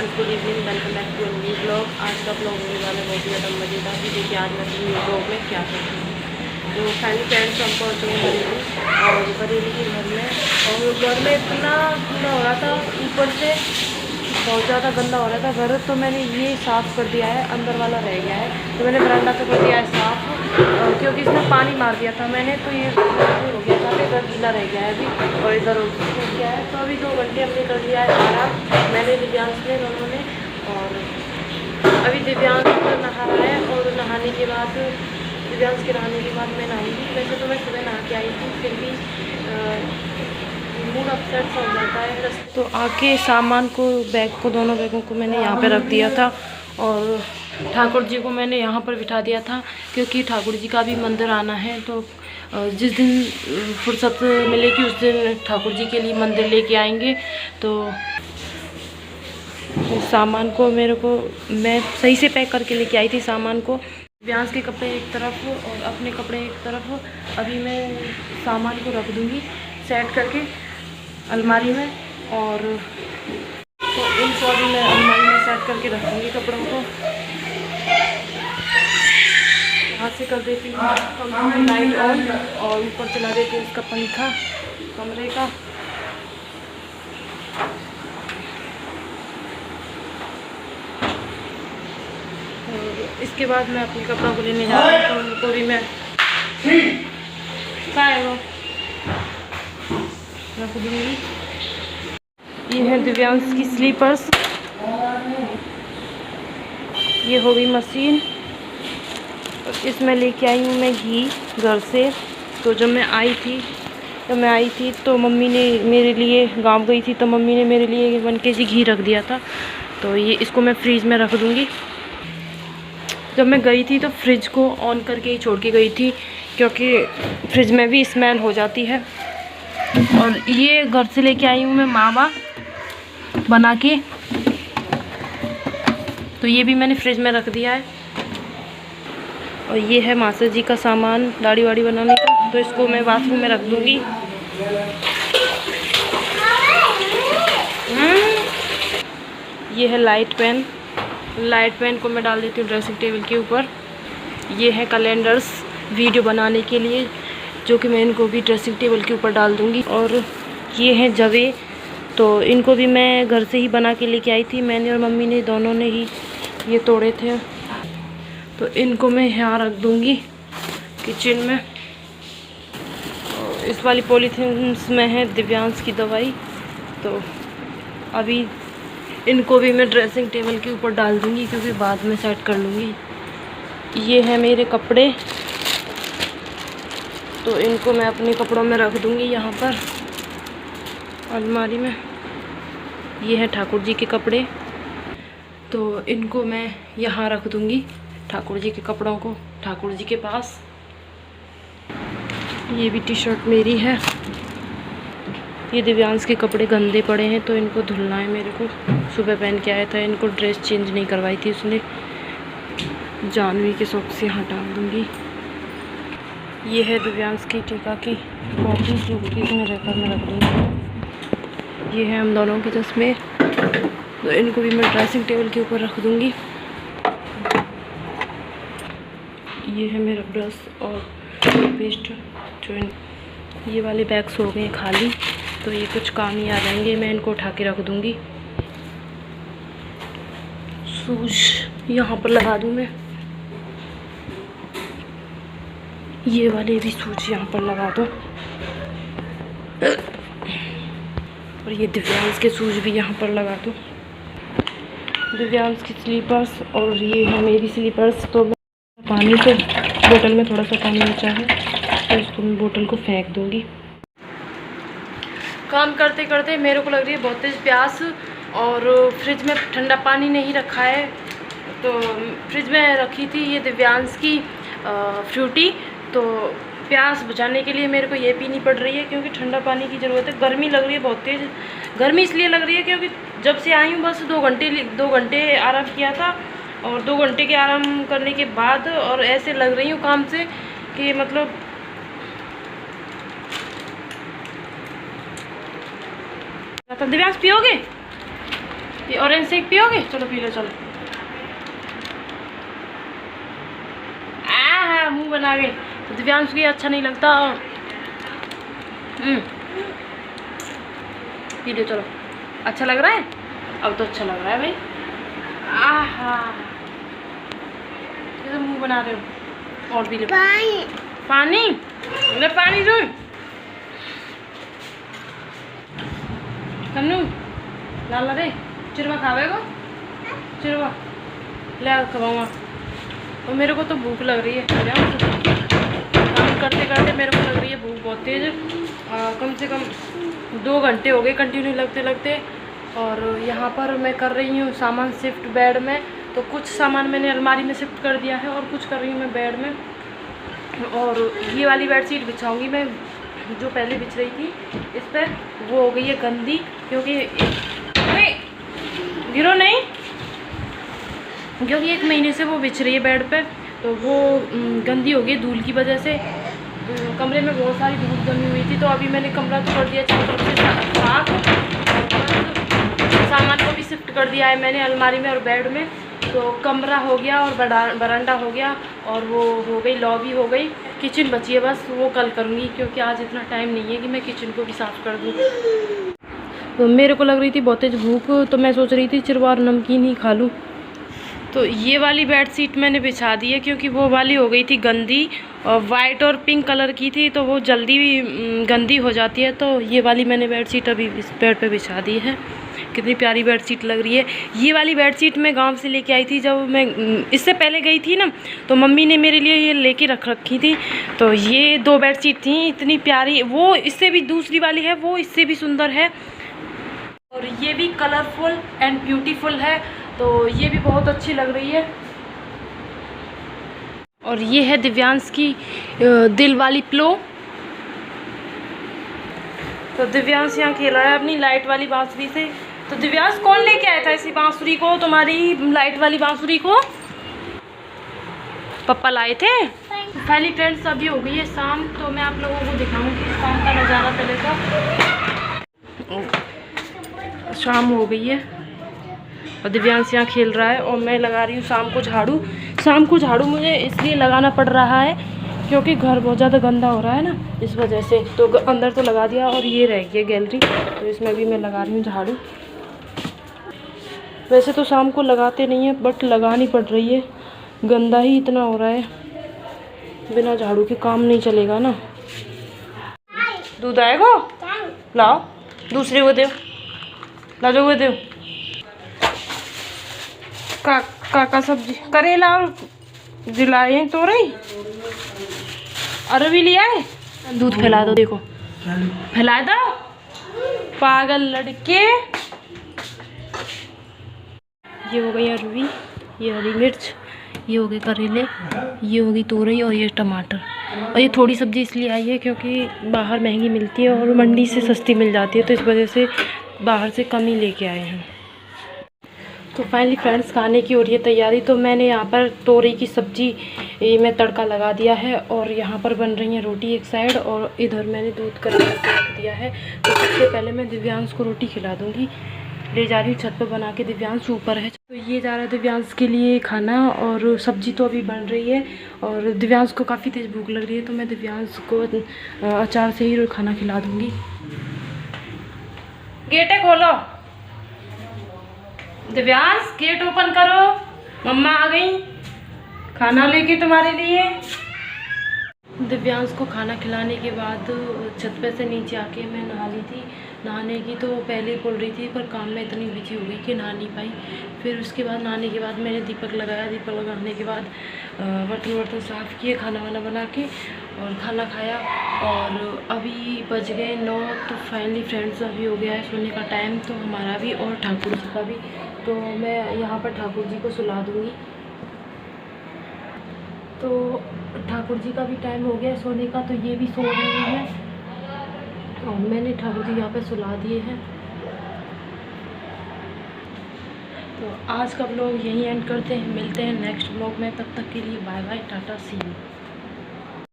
Friends, good evening, welcome back to new blog. आज का blog होने वाला है बहुत ही ज़्यादा मज़ेदार। कि देखिए आज मैं न्यू ब्लॉग में क्या करती हूँ। तो फाइनली फ्रेंड्स हम पहुँचे हैं बरेली और बरेली के घर में, और घर में इतना कूड़ा हो रहा था, ऊपर से बहुत ज़्यादा गंदा हो रहा था घर। तो मैंने ये साफ़ कर दिया है, अंदर वाला रह गया है तो मैंने बरामदा तो कर दिया है साफ़, क्योंकि इसमें पानी मार दिया था मैंने, तो ये हो गया था। इधर गीला रह गया है अभी और इधर हो गया है। तो अभी 2 घंटे हमने कर लिया है आराम, मैंने दिव्यांश ने दोनों ने। और अभी दिव्यांश नहा रहा है और नहाने के बाद दिव्यांश के नहाने के बाद मैं नहाऊंगी। वैसे तो मैं सुबह नहा के आई थी, फिर भी मूड अपसेट सा हो जाता है। तो आके सामान को, बैग को, दोनों बैगों को मैंने यहाँ पे रख दिया था और ठाकुर जी को मैंने यहाँ पर बिठा दिया था, क्योंकि ठाकुर जी का भी मंदिर आना है। तो जिस दिन फुर्सत मिलेगी उस दिन ठाकुर जी के लिए मंदिर लेके आएंगे। तो सामान को मैं सही से पैक करके लेके आई थी सामान को। व्यांस के कपड़े एक तरफ और अपने कपड़े एक तरफ। अभी मैं सामान को रख दूँगी सेट करके अलमारी में, और तो इनको अभी मैं अलमारी में सेट करके रख दूँगी कपड़ों को। हाथ से कर देती हूँ लाइट ऑन और ऊपर चला देती हूँ इसका पंखा कमरे का। इसके बाद मैं अपने कपड़ों को लेने जा रही हूँ, तो उनको भी मैं रख दूँगी। ये है दिव्यांश की स्लीपर्स, ये हो गई मशीन। इसमें लेके आई हूँ मैं घी घर से। तो जब मैं आई थी तो मम्मी ने मेरे लिए, गांव गई थी तो मम्मी ने मेरे लिए 1 kg घी रख दिया था। तो ये इसको मैं फ्रीज में रख दूँगी। जब मैं गई थी तो फ्रिज को ऑन करके ही छोड़ के गई थी, क्योंकि फ्रिज में भी स्मेल हो जाती है। और ये घर से लेके आई हूँ मैं मावा बना के, तो ये भी मैंने फ्रिज में रख दिया है। और ये है मास्टर जी का सामान दाढ़ी वाड़ी बनाने का, तो इसको मैं बाथरूम में रख दूँगी। ये है लाइट पेन को मैं डाल देती हूँ ड्रेसिंग टेबल के ऊपर। ये है कैलेंडर्स वीडियो बनाने के लिए, जो कि मैं इनको भी ड्रेसिंग टेबल के ऊपर डाल दूँगी। और ये है जवे, तो इनको भी मैं घर से ही बना के लेके आई थी, मैंने और मम्मी ने दोनों ने ही ये तोड़े थे। तो इनको मैं यहाँ रख दूँगी किचन में। इस वाली पॉलीथीन में है दिव्यांश की दवाई, तो अभी इनको भी मैं ड्रेसिंग टेबल के ऊपर डाल दूँगी, क्योंकि बाद में सेट कर लूँगी। ये है मेरे कपड़े, तो इनको मैं अपने कपड़ों में रख दूँगी यहाँ पर अलमारी में। ये है ठाकुर जी के कपड़े, तो इनको मैं यहाँ रख दूँगी ठाकुर जी के कपड़ों को ठाकुर जी के पास। ये भी टी शर्ट मेरी है। ये दिव्यांश के कपड़े गंदे पड़े हैं, तो इनको धुलना है मेरे को। सुबह पहन के आया था, इनको ड्रेस चेंज नहीं करवाई थी उसने। जानवी के शौक से यहाँ डाल दूँगी। ये है दिव्यांश की टीका की कॉपी, जो कि इसमें रैपर में रख दूँगी। ये है हम दोनों के चश्मे, तो इनको भी मैं ड्रेसिंग टेबल के ऊपर रख दूँगी। ये है मेरा ब्रश और पेस्ट, जो ये वाले बैग्स हो गए खाली, तो ये कुछ काम ही आ जाएंगे, मैं इनको उठा के रख दूँगी। शूज यहाँ पर लगा दूँ मैं, ये वाले भी शूज यहाँ पर लगा दो। और ये दिव्यांश के शूज भी यहाँ पर लगा दो। दिव्यांश की स्लीपर्स और ये है मेरी स्लीपर्स। तो पानी तो बोतल में थोड़ा सा पानी बचा है, तो इसको मैं बोतल को फेंक दूँगी। काम करते करते मेरे को लग रही है बहुत तेज़ प्यास, और फ्रिज में ठंडा पानी नहीं रखा है, तो फ्रिज में रखी थी ये दिव्यांश की फ्रूटी। तो प्यास बुझाने के लिए मेरे को ये पीनी पड़ रही है, क्योंकि ठंडा पानी की ज़रूरत है। गर्मी लग रही है बहुत तेज़। गर्मी इसलिए लग रही है क्योंकि जब से आई हूँ बस 2 घंटे आराम किया था, और 2 घंटे के आराम करने के बाद और ऐसे लग रही हूँ काम से कि मतलब दिव्यांश पियोगे? ये ऑरेंज शेक पियोगे? चलो पी लो चलो। हाँ मुँह बना के। तो दिव्यांश को ये अच्छा नहीं लगता। पी लो चलो। अच्छा लग रहा है? अब तो अच्छा लग रहा है भाई। आहा ये तो मुँह बना रहे हो। और पी लो पानी। पानी ले पानी दो। कन्नू लाल रे चिरवा खावेगा? चिरवा ले खवाऊंगा। और मेरे को तो भूख लग रही है। काम करते करते मेरे को लग रही है भूख बहुत तेज। कम से कम 2 घंटे हो गए कंटिन्यू लगते लगते। और यहाँ पर मैं कर रही हूँ सामान शिफ्ट बेड में। तो कुछ सामान मैंने अलमारी में शिफ्ट कर दिया है और कुछ कर रही हूँ मैं बेड में। और ये वाली बेडशीट बिछाऊंगी मैं, जो पहले बिछ रही थी इस पर, वो हो गई है गंदी। क्योंकि गिरो नहीं, क्योंकि 1 महीने से वो बिछ रही है बेड पे, तो वो गंदी हो गई धूल की वजह से। कमरे में बहुत सारी धूल जमी हुई थी, तो अभी मैंने कमरा तो कर दिया चारों तरफ से साफ। सामान को भी शिफ्ट कर दिया है मैंने अलमारी में और बेड में। तो कमरा हो गया और बरामदा हो गया और वो हो गई, लॉबी हो गई। किचन बची है बस, वो कल करूँगी क्योंकि आज इतना टाइम नहीं है कि मैं किचन को भी साफ़ कर दूँ। तो मेरे को लग रही थी बहुत तेज भूख, तो मैं सोच रही थी चिरवा और नमकीन ही खा लूँ। तो ये वाली बेडशीट मैंने बिछा दी है क्योंकि वो वाली हो गई थी गंदी और वाइट और पिंक कलर की थी, तो वो जल्दी गंदी हो जाती है। तो ये वाली मैंने बेडशीट अभी इस बेड पे बिछा दी है। कितनी प्यारी बेडशीट लग रही है। ये वाली बेडशीट मैं गांव से लेके आई थी, जब मैं इससे पहले गई थी ना, तो मम्मी ने मेरे लिए ये लेके रखी थी। तो ये 2 बेडशीट थी इतनी प्यारी। वो इससे भी दूसरी वाली है, वो इससे भी सुंदर है और ये भी कलरफुल एंड ब्यूटीफुल है। तो ये भी बहुत अच्छी लग रही है। और ये है दिव्यांश की दिल वाली पिलो। तो दिव्यांश यहाँ खेल रहा है अपनी लाइट वाली बांसुरी से। तो दिव्यांश कौन लेके आया था इसी बांसुरी को, तुम्हारी लाइट वाली बांसुरी को? पापा लाए थे। पहली फ्रेंड्स अभी हो गई है शाम, तो मैं आप लोगों को दिखाऊंगी शाम का नज़ारा। पहले तो शाम हो गई है और दिव्यांश यहाँ खेल रहा है और मैं लगा रही हूँ शाम को झाड़ू। शाम को झाड़ू मुझे इसलिए लगाना पड़ रहा है क्योंकि घर बहुत ज़्यादा गंदा हो रहा है ना, इस वजह से। तो अंदर तो लगा दिया और ये रह गई गैलरी, तो इसमें भी मैं लगा रही हूँ झाड़ू। वैसे तो शाम को लगाते नहीं है बट लगानी पड़ रही है, गंदा ही इतना हो रहा है। बिना झाड़ू के काम नहीं चलेगा ना। दूध आएगा? लाओ दूसरे को दो, ला दो दो। का सब्जी करेला और दिलाए तो रही अरवी लिया है। दूध फैला दो, देखो फैला दो पागल लड़के। ये हो गई अरवी, ये हरी मिर्च, ये हो गए करेले, ये होगी तोरई और ये टमाटर। और ये थोड़ी सब्जी इसलिए आई है क्योंकि बाहर महंगी मिलती है और मंडी से सस्ती मिल जाती है, तो इस वजह से बाहर से कम ही लेके आए हैं। तो फाइनली फ्रेंड्स खाने की हो रही है तैयारी। तो मैंने यहाँ पर तोरई की सब्जी में तड़का लगा दिया है और यहाँ पर बन रही है रोटी एक साइड, और इधर मैंने दूध का गिलास रख दिया है। तो सबसे पहले मैं दिव्यांश को रोटी खिला दूँगी। ले जा रही हूँ छत पर बना के, दिव्यांश ऊपर है। तो ये जा रहा है दिव्यांश के लिए खाना, और सब्जी तो अभी बन रही है। और दिव्यांश को काफ़ी तेज़ भूख लग रही है, तो मैं दिव्यांश को अचार से ही खाना खिला दूँगी। गेटे खोलो दिव्यांश, गेट ओपन करो, मम्मा आ गई खाना लेके तुम्हारे लिए। दिव्यांश को खाना खिलाने के बाद छत पे से नीचे आके मैं नहा ली थी। नहाने की तो पहले ही बोल रही थी, पर काम में इतनी बिजी हो गई कि नहा नहीं पाई। फिर उसके बाद नहाने के बाद मैंने दीपक लगाया। दीपक लगाने के बाद बर्तन साफ़ किए, खाना वाना बना के और खाना खाया। और अभी बज गए 9। तो फाइनली फ्रेंड्स अभी हो गया है सोने का टाइम, तो हमारा भी और ठाकुर जी का भी। तो मैं यहाँ पर ठाकुर जी को सुला दूँगी। तो ठाकुर जी का भी टाइम हो गया सोने का, तो ये भी सो रहे हैं और मैंने ठाकुर जी यहाँ पे सुला दिए हैं। तो आज का व्लॉग यहीं एंड करते हैं, मिलते हैं नेक्स्ट व्लॉग में। तब तक के लिए bye bye, tata, see you.